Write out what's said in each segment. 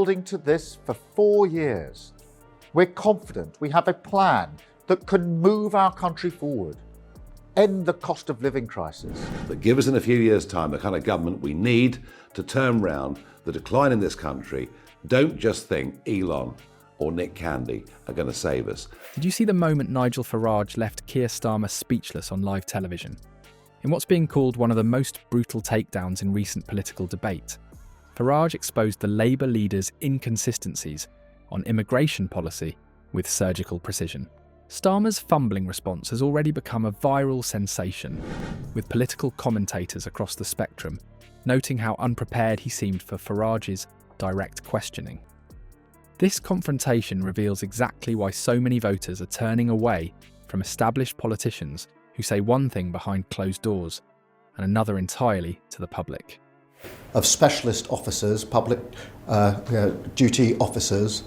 building to this for 4 years. We're confident we have a plan that can move our country forward, end the cost of living crisis. But give us in a few years' time the kind of government we need to turn round the decline in this country. Don't just think Elon or Nick Candy are going to save us. Did you see the moment Nigel Farage left Keir Starmer speechless on live television? In what's being called one of the most brutal takedowns in recent political debate, Farage exposed the Labour leader's inconsistencies on immigration policy with surgical precision. Starmer's fumbling response has already become a viral sensation, with political commentators across the spectrum noting how unprepared he seemed for Farage's direct questioning. This confrontation reveals exactly why so many voters are turning away from established politicians who say one thing behind closed doors and another entirely to the public. Of specialist officers, public duty officers,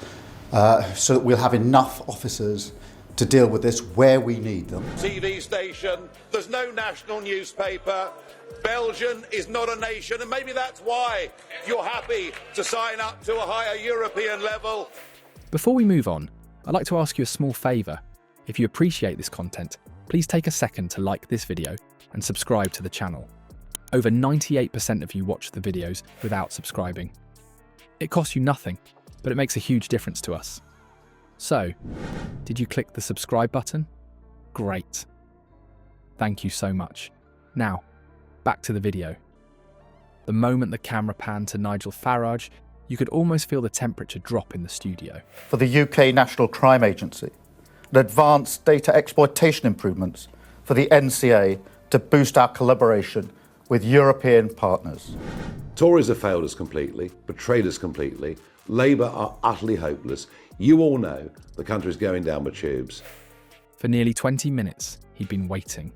so that we'll have enough officers to deal with this where we need them. TV station, there's no national newspaper, Belgium is not a nation, and maybe that's why you're happy to sign up to a higher European level. Before we move on, I'd like to ask you a small favour. If you appreciate this content, please take a second to like this video and subscribe to the channel. Over 98% of you watch the videos without subscribing. It costs you nothing, but it makes a huge difference to us. So, did you click the subscribe button? Great. Thank you so much. Now, back to the video. The moment the camera panned to Nigel Farage, you could almost feel the temperature drop in the studio. For the UK National Crime Agency, and advanced data exploitation improvements for the NCA to boost our collaboration with European partners. Tories have failed us completely, betrayed us completely. Labour are utterly hopeless. You all know the country's going down the tubes. For nearly 20 minutes, he'd been waiting,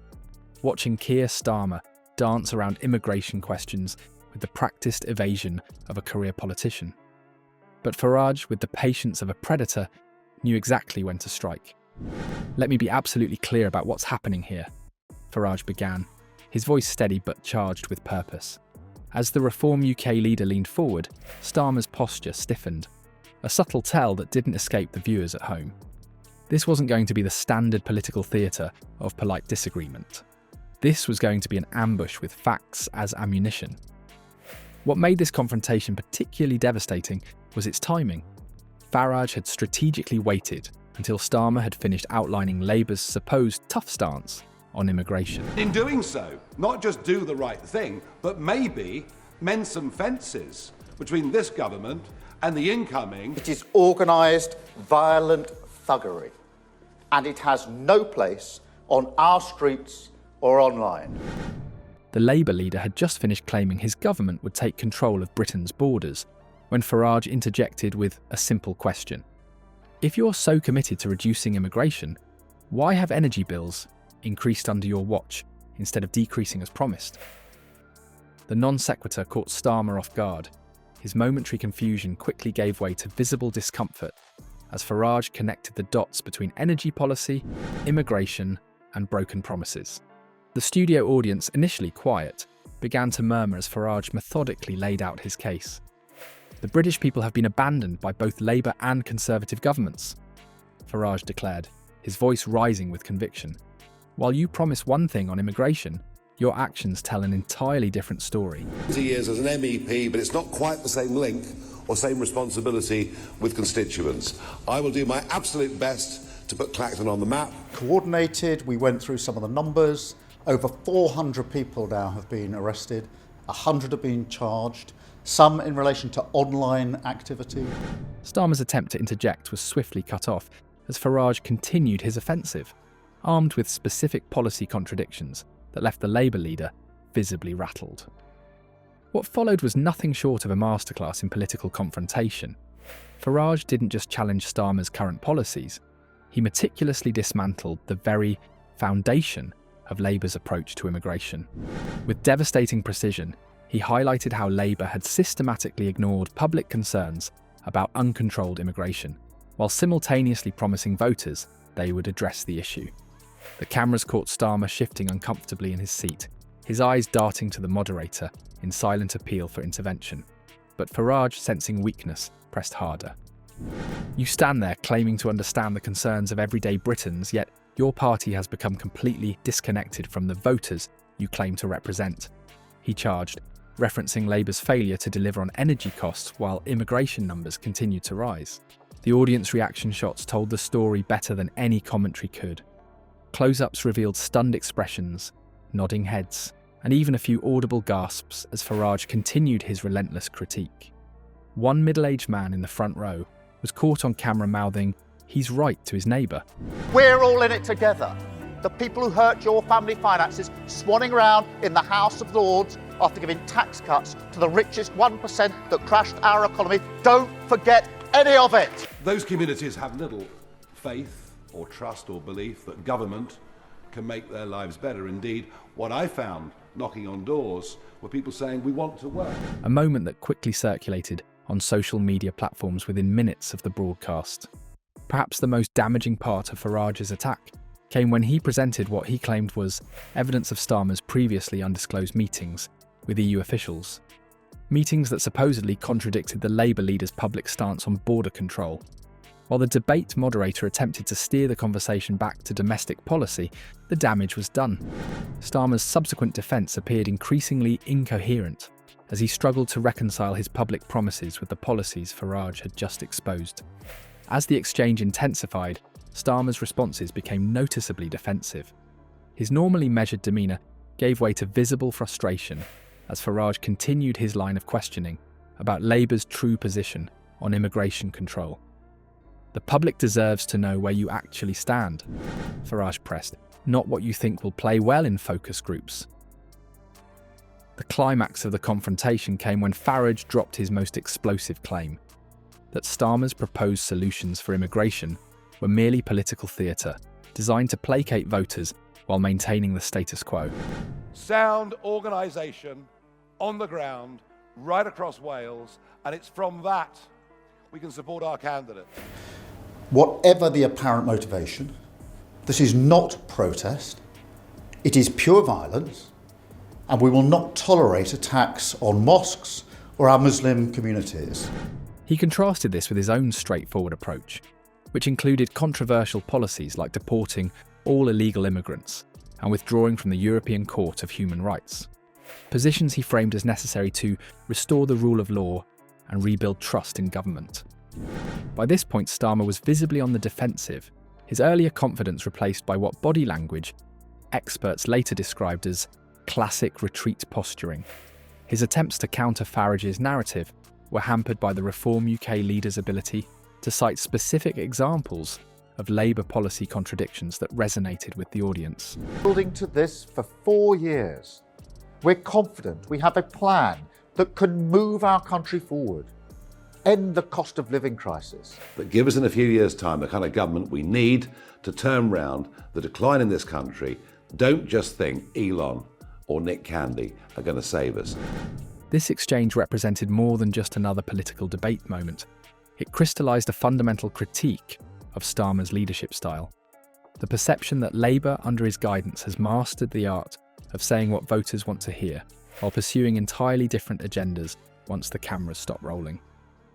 watching Keir Starmer dance around immigration questions with the practiced evasion of a career politician. But Farage, with the patience of a predator, knew exactly when to strike. Let me be absolutely clear about what's happening here, Farage began, his voice steady but charged with purpose. As the Reform UK leader leaned forward, Starmer's posture stiffened, a subtle tell that didn't escape the viewers at home. This wasn't going to be the standard political theatre of polite disagreement. This was going to be an ambush with facts as ammunition. What made this confrontation particularly devastating was its timing. Farage had strategically waited until Starmer had finished outlining Labour's supposed tough stance on immigration. In doing so, not just do the right thing, but maybe mend some fences between this government and the incoming. It is organised, violent thuggery, and it has no place on our streets or online. The Labour leader had just finished claiming his government would take control of Britain's borders, when Farage interjected with a simple question. If you're so committed to reducing immigration, why have energy bills increased under your watch instead of decreasing as promised? The non sequitur caught Starmer off guard. His momentary confusion quickly gave way to visible discomfort as Farage connected the dots between energy policy, immigration, and broken promises. The studio audience, initially quiet, began to murmur as Farage methodically laid out his case. The British people have been abandoned by both Labour and Conservative governments, Farage declared, his voice rising with conviction. While you promise one thing on immigration, your actions tell an entirely different story. 20 years as an MEP, but it's not quite the same link or same responsibility with constituents. I will do my absolute best to put Clacton on the map. Coordinated, we went through some of the numbers. Over 400 people now have been arrested, 100 have been charged, some in relation to online activity. Starmer's attempt to interject was swiftly cut off as Farage continued his offensive, armed with specific policy contradictions that left the Labour leader visibly rattled. What followed was nothing short of a masterclass in political confrontation. Farage didn't just challenge Starmer's current policies, he meticulously dismantled the very foundation of Labour's approach to immigration. With devastating precision, he highlighted how Labour had systematically ignored public concerns about uncontrolled immigration, while simultaneously promising voters they would address the issue. The cameras caught Starmer shifting uncomfortably in his seat, his eyes darting to the moderator in silent appeal for intervention. but Farage, sensing weakness, pressed harder. You stand there claiming to understand the concerns of everyday Britons, yet your party has become completely disconnected from the voters you claim to represent, he charged, referencing Labour's failure to deliver on energy costs while immigration numbers continued to rise. The audience reaction shots told the story better than any commentary could. Close-ups revealed stunned expressions, nodding heads, and even a few audible gasps as Farage continued his relentless critique. One middle-aged man in the front row was caught on camera mouthing, "He's right," to his neighbour. We're all in it together. The people who hurt your family finances swanning around in the House of Lords after giving tax cuts to the richest 1% that crashed our economy. Don't forget any of it. Those communities have little faith or trust or belief that government can make their lives better. Indeed, what I found knocking on doors were people saying, "We want to work." A moment that quickly circulated on social media platforms within minutes of the broadcast. Perhaps the most damaging part of Farage's attack came when he presented what he claimed was evidence of Starmer's previously undisclosed meetings with EU officials. Meetings that supposedly contradicted the Labour leader's public stance on border control. While the debate moderator attempted to steer the conversation back to domestic policy, the damage was done. Starmer's subsequent defence appeared increasingly incoherent as he struggled to reconcile his public promises with the policies Farage had just exposed. As the exchange intensified, Starmer's responses became noticeably defensive. His normally measured demeanour gave way to visible frustration as Farage continued his line of questioning about Labour's true position on immigration control. "The public deserves to know where you actually stand," Farage pressed, "not what you think will play well in focus groups." The climax of the confrontation came when Farage dropped his most explosive claim, that Starmer's proposed solutions for immigration were merely political theatre, designed to placate voters while maintaining the status quo. Sound organisation on the ground, right across Wales, and it's from that we can support our candidate. Whatever the apparent motivation, this is not protest, it is pure violence, and we will not tolerate attacks on mosques or our Muslim communities. He contrasted this with his own straightforward approach, which included controversial policies like deporting all illegal immigrants and withdrawing from the European Court of Human Rights, positions he framed as necessary to restore the rule of law and rebuild trust in government. By this point, Starmer was visibly on the defensive, his earlier confidence replaced by what body language experts later described as classic retreat posturing. His attempts to counter Farage's narrative were hampered by the Reform UK leader's ability to cite specific examples of Labour policy contradictions that resonated with the audience. Building to this for 4 years. We're confident we have a plan that can move our country forward, end the cost of living crisis. But give us in a few years' time the kind of government we need to turn round the decline in this country. Don't just think Elon or Nick Candy are going to save us. This exchange represented more than just another political debate moment. It crystallised a fundamental critique of Starmer's leadership style. The perception that Labour, under his guidance, has mastered the art of saying what voters want to hear, while pursuing entirely different agendas once the cameras stop rolling.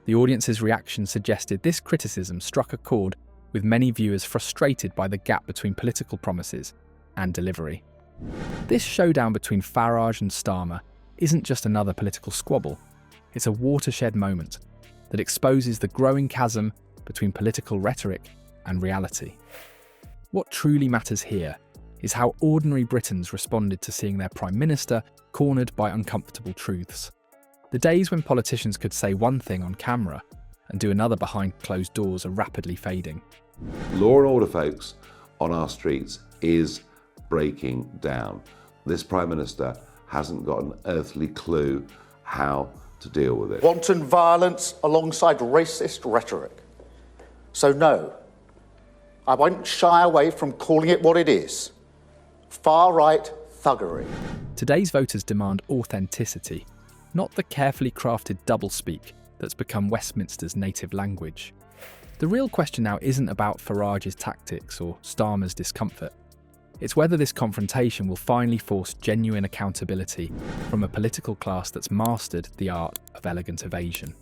The audience's reaction suggested this criticism struck a chord with many viewers frustrated by the gap between political promises and delivery. This showdown between Farage and Starmer isn't just another political squabble, it's a watershed moment that exposes the growing chasm between political rhetoric and reality. What truly matters here is how ordinary Britons responded to seeing their Prime Minister cornered by uncomfortable truths. The days when politicians could say one thing on camera and do another behind closed doors are rapidly fading. Law and order, folks, on our streets is breaking down. This Prime Minister hasn't got an earthly clue how to deal with it. Wanton violence alongside racist rhetoric. So no, I won't shy away from calling it what it is. Far-right thuggery. Today's voters demand authenticity, not the carefully crafted doublespeak that's become Westminster's native language. The real question now isn't about Farage's tactics or Starmer's discomfort. It's whether this confrontation will finally force genuine accountability from a political class that's mastered the art of elegant evasion.